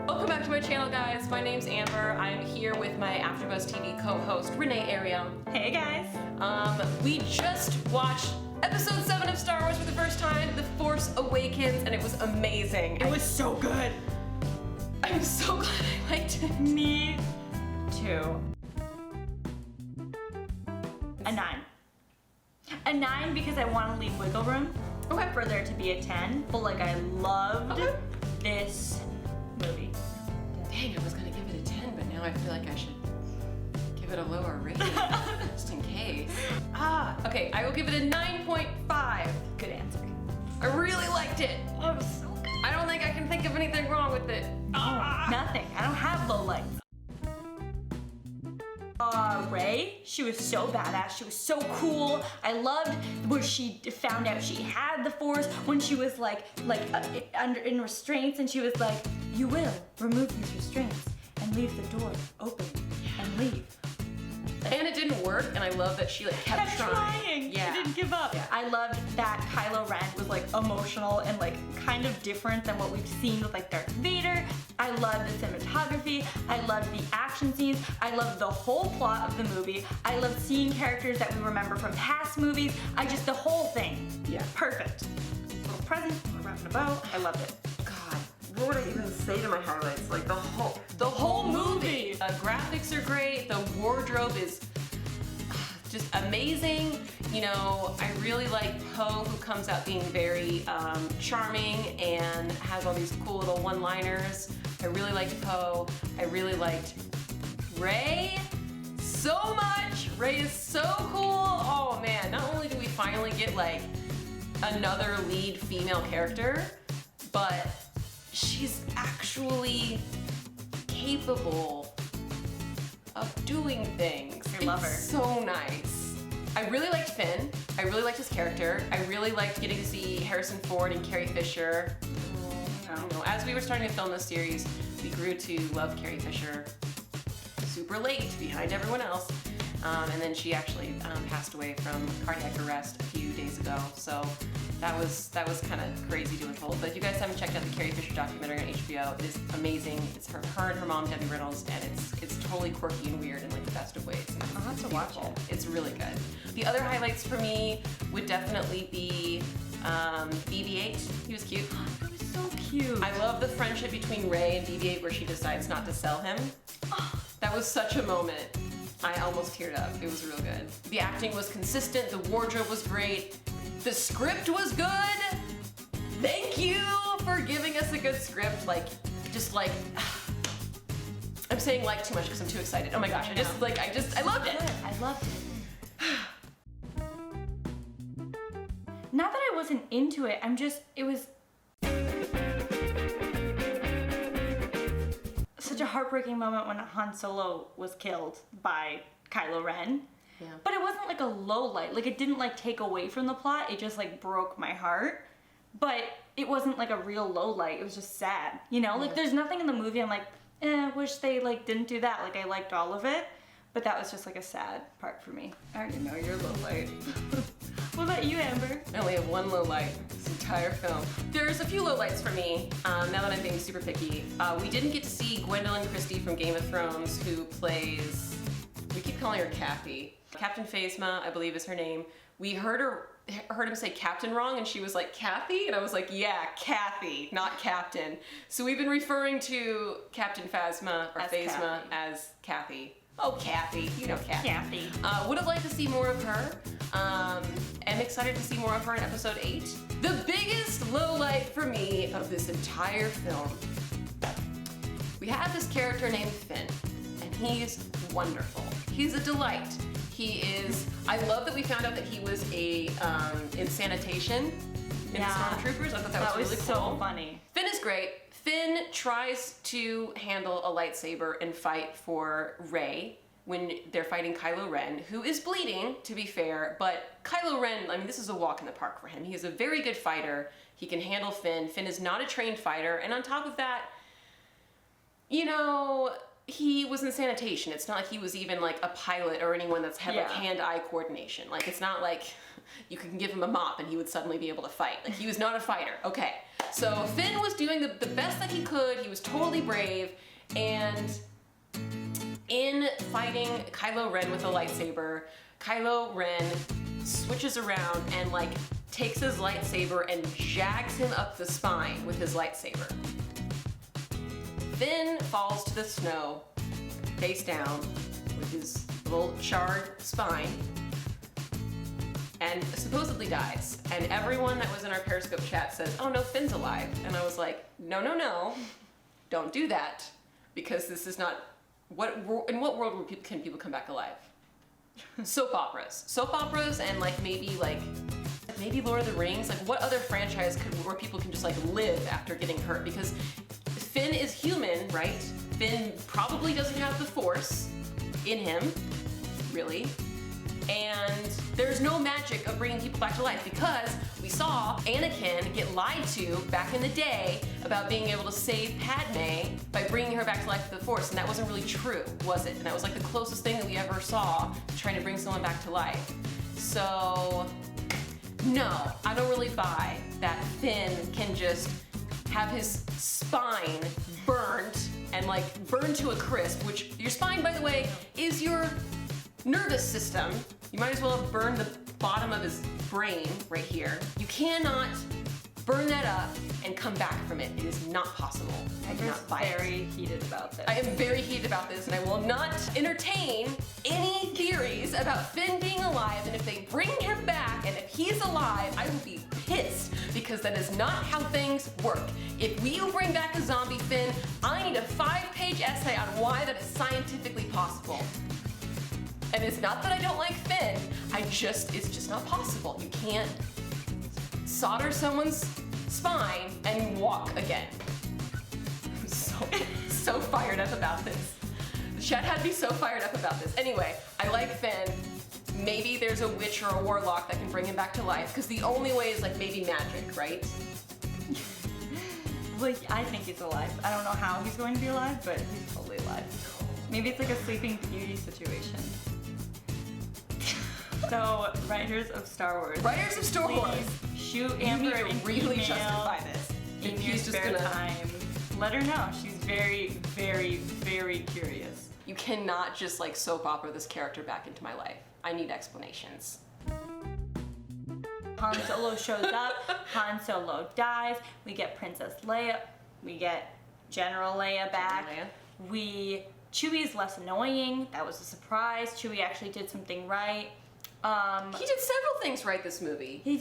Welcome back to my channel, guys. My name's Amber. I'm here with my AfterBuzz TV co-host, Renee Ariel. Hey, guys. We just watched Episode 7 of Star Wars for the first time, The Force Awakens, and it was amazing. It was so good. I'm so glad I liked it. Me too. A 9. A 9 because I want to leave wiggle room for there to be a 10, but like I loved this movie. Dang, I was gonna give it a 10, but now I feel like I should give it a lower rating, just in case. Okay, I will give it a 9.5. Good answer. I really liked it. Oh, it was so good. I don't think I can think of anything wrong with it. Nothing. I don't have low lights. Rey, she was so badass. She was so cool. I loved where she found out she had the Force when she was in restraints, and she was like, "You will remove these restraints and leave the door open and leave." And it didn't work, and I love that she kept trying. Yeah. She didn't give up. Yeah. I loved that Kylo Ren was emotional and kind of different than what we've seen with Darth Vader. I loved the cinematography. I loved the action scenes. I loved the whole plot of the movie. I loved seeing characters that we remember from past movies. The whole thing. Yeah. Perfect. Little present, we're wrapping a bow. I loved it. God, what would I even say to my highlights? The whole movie. The graphics are great. The wardrobe is just amazing. You know, I really like Poe, who comes out being very charming and has all these cool little one-liners. I really liked Poe. I really liked Rey so much. Rey is so cool. Oh man, not only do we finally get another lead female character, but she's actually capable of doing things. I love her. So nice. I really liked Finn. I really liked his character. I really liked getting to see Harrison Ford and Carrie Fisher. As we were starting to film this series, we grew to love Carrie Fisher super late, behind everyone else. And then she actually passed away from cardiac arrest a few days ago. So that was kind of crazy to unfold. But if you guys haven't checked out the Carrie Fisher documentary on HBO, it is amazing. It's her and her mom, Debbie Reynolds, and it's totally quirky and weird in the best of ways. I'll have to watch it. It's really good. The other highlights for me would definitely be BB-8. He was cute. He was so cute. I love the friendship between Rey and BB-8 where she decides not to sell him. That was such a moment. I almost teared up. It was real good. The acting was consistent. The wardrobe was great. The script was good. Thank you for giving us a good script. I'm saying too much because I'm too excited. Oh my gosh, I loved it. I loved it. Not that I wasn't into it, it was such a heartbreaking moment when Han Solo was killed by Kylo Ren. Yeah. But it wasn't a low light. It didn't take away from the plot. It just broke my heart. But it wasn't a real low light. It was just sad. You know, there's nothing in the movie I'm I wish they didn't do that. I liked all of it. But that was just a sad part for me. I already know you're low light. What about you, Amber? I only have one low light this entire film. There's a few low lights for me, now that I'm being super picky. We didn't get to see Gwendolyn Christie from Game of Thrones, who plays, we keep calling her Kathy. Captain Phasma, I believe is her name. We heard him say Captain wrong, and she was like, Kathy? And I was like, yeah, Kathy, not Captain. So we've been referring to Captain Phasma, or Phasma, as Kathy. Oh, Kathy. You know Kathy. Kathy. Would have liked to see more of her. Am excited to see more of her in episode 8. The biggest low light for me of this entire film. We have this character named Finn, and he's wonderful. He's a delight. I love that we found out that he was in sanitation in Stormtroopers. I thought that was really cool. So funny. Finn is great. Finn tries to handle a lightsaber and fight for Rey when they're fighting Kylo Ren, who is bleeding, to be fair, but Kylo Ren, this is a walk in the park for him. He is a very good fighter. He can handle Finn. Finn is not a trained fighter, and on top of that, he was in sanitation. It's not like he was even a pilot or anyone that's had hand-eye coordination. It's not like You could give him a mop and he would suddenly be able to fight. Like, he was not a fighter. Okay. So Finn was doing the best that he could. He was totally brave. And in fighting Kylo Ren with a lightsaber, Kylo Ren switches around and like takes his lightsaber and jags him up the spine with his lightsaber. Finn falls to the snow, face down, with his little charred spine, and supposedly dies. And everyone that was in our Periscope chat says, oh no, Finn's alive. And I was like, no, don't do that, because this is not, in what world can people come back alive? Soap operas and like maybe Lord of the Rings. Like, what other franchise where people can just like live after getting hurt? Because Finn is human, right? Finn probably doesn't have the Force in him, really. And there's no magic of bringing people back to life, because we saw Anakin get lied to back in the day about being able to save Padme by bringing her back to life with the Force, and that wasn't really true, was it? And that was like the closest thing that we ever saw trying to bring someone back to life. So, no, I don't really buy that Finn can just have his spine burned and like burned to a crisp, which your spine, by the way, is your nervous system. You might as well have burned the bottom of his brain right here. You cannot burn that up and come back from it. It is not possible. I'm very heated about this. I am very heated about this, and I will not entertain any theories about Finn being alive. And if they bring him back, and if he's alive, I will be pissed, because that is not how things work. If you bring back a zombie Finn, I need a 5-page essay on why that is scientifically possible. And it's not that I don't like Finn, it's just not possible. You can't solder someone's spine and walk again. I'm so fired up about this. The chat had me so fired up about this. Anyway, I like Finn. Maybe there's a witch or a warlock that can bring him back to life, because the only way is like maybe magic, right? Like, I think he's alive. I don't know how he's going to be alive, but he's totally alive. Maybe it's like a Sleeping Beauty situation. So, writers of Star Wars. Writers of Star Wars. Shoot Amber You need to really justify this. In your spare time. Let her know. She's very, very, very curious. You cannot just like soap opera this character back into my life. I need explanations. Han Solo shows up. Han Solo dies. We get Princess Leia. We get General Leia back. Chewie's less annoying. That was a surprise. Chewie actually did something right. He did several things right this movie. He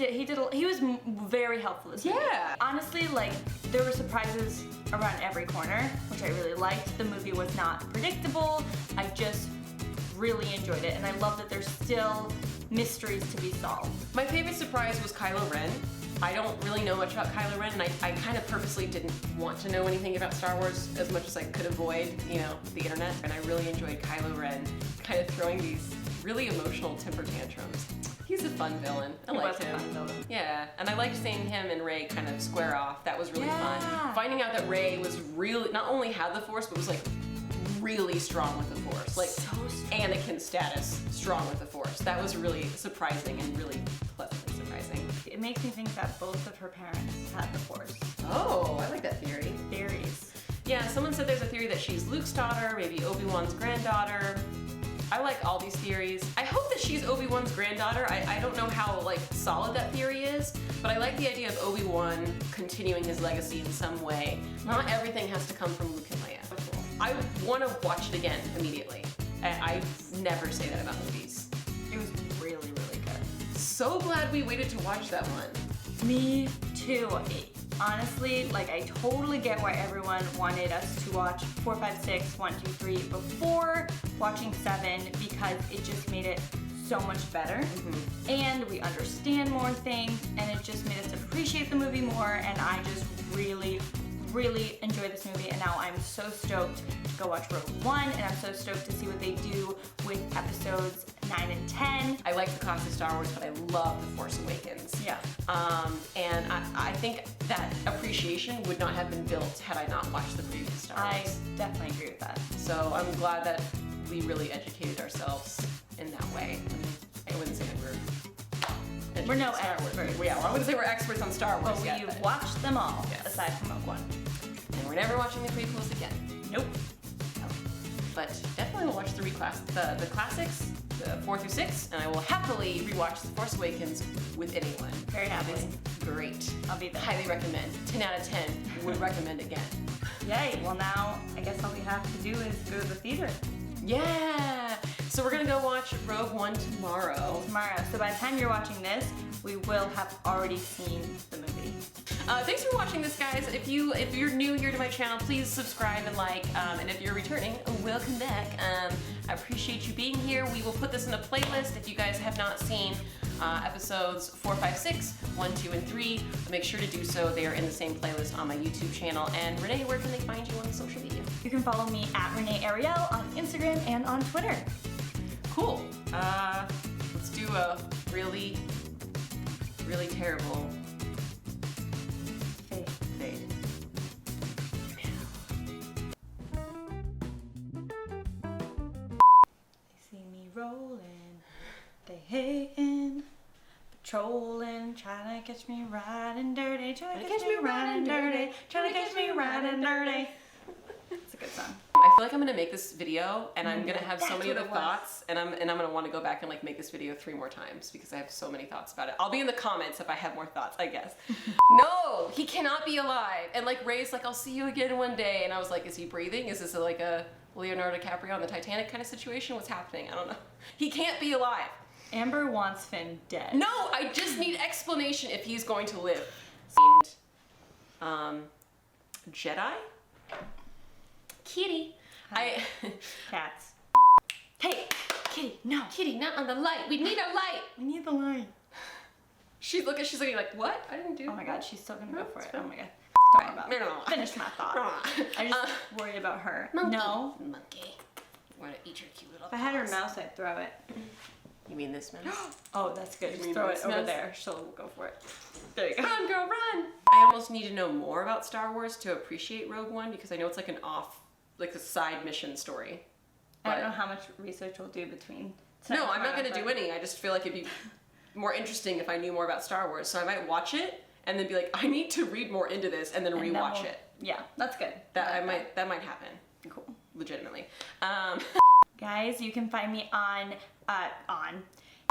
was very helpful this movie. Yeah. Honestly, like, there were surprises around every corner, which I really liked. The movie was not predictable. I just really enjoyed it, and I love that there's still mysteries to be solved. My favorite surprise was Kylo Ren. I don't really know much about Kylo Ren, and I kind of purposely didn't want to know anything about Star Wars as much as I could avoid, the internet. And I really enjoyed Kylo Ren kind of throwing these really emotional temper tantrums. He's a fun villain. I liked him. He was a fun villain. Yeah, and I liked seeing him and Rey kind of square off. That was really fun. Finding out that Rey was really, not only had the Force, but was like really strong with the Force. Like, so Anakin status strong with the Force. That was really surprising and really pleasantly surprising. It makes me think that both of her parents had the Force. Oh, I like that theory. Theories. Yeah, someone said there's a theory that she's Luke's daughter, maybe Obi-Wan's granddaughter. I like all these theories. I hope that she's Obi-Wan's granddaughter. I don't know how solid that theory is, but I like the idea of Obi-Wan continuing his legacy in some way. Not everything has to come from Luke and Leia. I want to watch it again immediately. I never say that about movies. It was really, really good. So glad we waited to watch that one. Me too. Honestly, I totally get why everyone wanted us to watch 4, 5, 6, 1, 2, 3 before watching 7, because it just made it so much better. Mm-hmm. And we understand more things, and it just made us appreciate the movie more, and I just really enjoy this movie, and now I'm so stoked to go watch Rogue One, and I'm so stoked to see what they do with episodes 9 and 10. I like the classic Star Wars, but I love The Force Awakens. Yeah. And I think that appreciation would not have been built had I not watched the previous Star Wars. I definitely agree with that. So I'm glad that we really educated ourselves in that way. I wouldn't say that we're We're no Star Wars. experts. Yeah, well, I wouldn't say we're experts on Star Wars But yet. we've watched them all, Yes. aside from Rogue One. And we're never watching the prequels again. Nope. But definitely will watch the classics, the 4 through 6, and I will happily rewatch The Force Awakens with anyone. Very happily. It's great. I'll be there. Highly recommend. 10 out of 10. Would recommend again. Yay. Well, now I guess all we have to do is go to the theater Yeah. So we're gonna go watch Rogue One tomorrow. So by the time you're watching this, we will have already seen the movie. Thanks for watching this, guys. If you're new here to my channel, please subscribe and like. And if you're returning, welcome back. I appreciate you being here. We will put this in a playlist if you guys have not seen episodes 4, 5, 6, 1, 2, and 3. Make sure to do so. They are in the same playlist on my YouTube channel. And Renee, where can they find you on social media? You can follow me at Renee Ariel on Instagram and on Twitter. Cool. Let's do a really, really terrible fade. They see me rolling, they hating, patrolling, trying to catch me riding dirty, trying to catch me riding dirty, trying to catch me riding dirty. It's a good song. I feel like I'm gonna make this video and I'm gonna have so That's many what other it was. thoughts and I'm gonna want to go back and like make this video 3 more times because I have so many thoughts about it. I'll be in the comments if I have more thoughts, I guess. No, he cannot be alive. And like Ray's like, I'll see you again one day. And I was like, is he breathing? Is this like a Leonardo DiCaprio on the Titanic kind of situation? What's happening? I don't know. He can't be alive. Amber wants Finn dead. No, I just need explanation if he's going to live. Jedi? Kitty. Cats. Hey, Kitty, no. Kitty, not on the light. We need a light. We need the line. She's looking like, what? I didn't do. Oh my god, she's still gonna go for it. it's fine. Oh my god. Sorry Sorry about No. that. Finish my thought. I just worry about her. Monkey. No. Monkey. We're gonna eat your cute little If I had her paws. mouse, I'd throw it. You mean this mouse? Oh, that's good. You Just mean throw it this over mouse? there. She'll go for it. There you go. Run, girl, run! I almost need to know more about Star Wars to appreciate Rogue One because I know it's like a side mission story. I don't But- know how much research we'll do between. No, I'm not gonna do any. I just feel like it'd be more interesting if I knew more about Star Wars. So I might watch it and then be like, I need to read more into this and then rewatch it. Yeah, that's good. That might happen. Cool. Legitimately. Guys, you can find me on